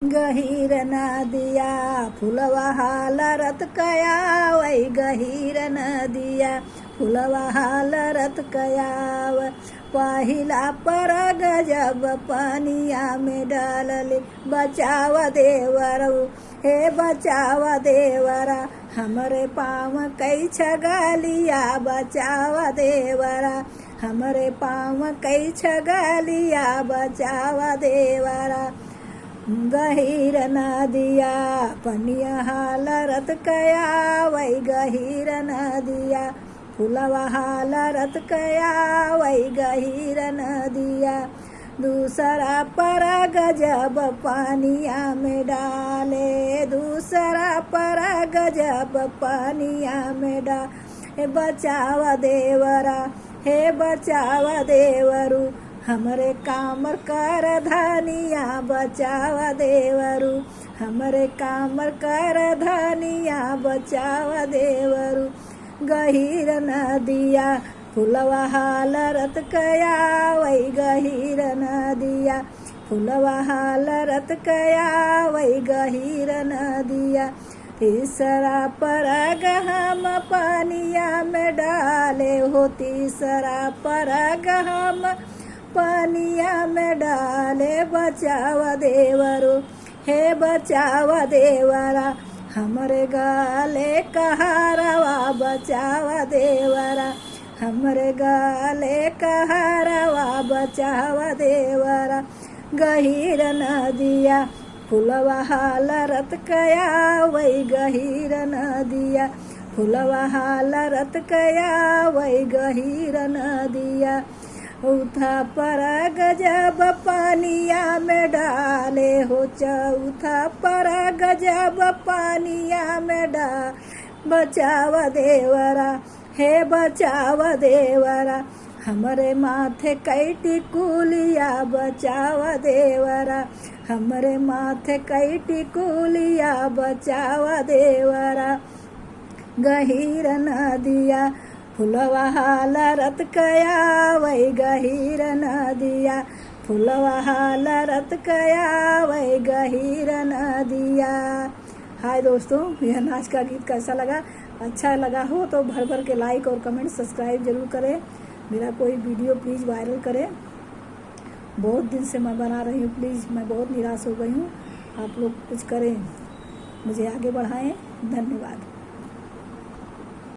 गहीर नदिया फुलवा हालरत कयावै, गहीर नदिया फुलवा हालरत कयाव। पहिला परग जब पनिया में डालले, बचाव देवरऊ हे बचाव देवरा, हमरे पाँव कई छगलिया बचाव देवरा, हमरे पाँव कई छगलिया बचाव देवरा। गहीर नदिया पनिया हालरत कयावै, गहीर नदिया फुलवा हालरत कयावै, गहीर नदिया। दूसरा परग जब पानिया में डाले, दूसरा परग जब पानिया में डाले, बचाव देवरा हे बचाव देवरू, हमरे कामर कर धनिया बचाव देवरू, हमरे कामर कर धनिया बचाव देवरू। गहीर नदिया फुलवा हालरत कयावै, गहीर नदिया फुलवा हालरत कयावै, गहीर नदिया। तीसरा परग हम पानिया में डाले हो, तीसरा परग हम पानिया में डाले, बचाव देवरू हे बचाव देवरा, हमरे गाले कहारवा बचाव देवरा, हमरे गाले कहारवा बचाव देवरा। गहीर नदिया फुलवा हालरत कयावै, गहीर नदिया फुलवा हालरत कयावै, गहीर नदिया। चौथा परग जब पानिया में डाले हो, चौथा परग जब पानिया में डाल, बचाव देवरा हे बचाव देवरा, हमरे माथे कई टिकुलिया बचाव देवरा, हमरे माथे कई टिकुलिया बचाव देवरा। गहीर नदिया फुलवा हालरत कयावै, गहीर नदिया फुलवा हालरत कयावै, गहीर नदिया। हाय दोस्तों, यह नाच का गीत कैसा लगा? अच्छा लगा हो तो भर भर के लाइक और कमेंट सब्सक्राइब जरूर करें। मेरा कोई वीडियो प्लीज़ वायरल करें। बहुत दिन से मैं बना रही हूँ, प्लीज़ मैं बहुत निराश हो गई हूँ। आप लोग कुछ करें, मुझे आगे बढ़ाएं। धन्यवाद।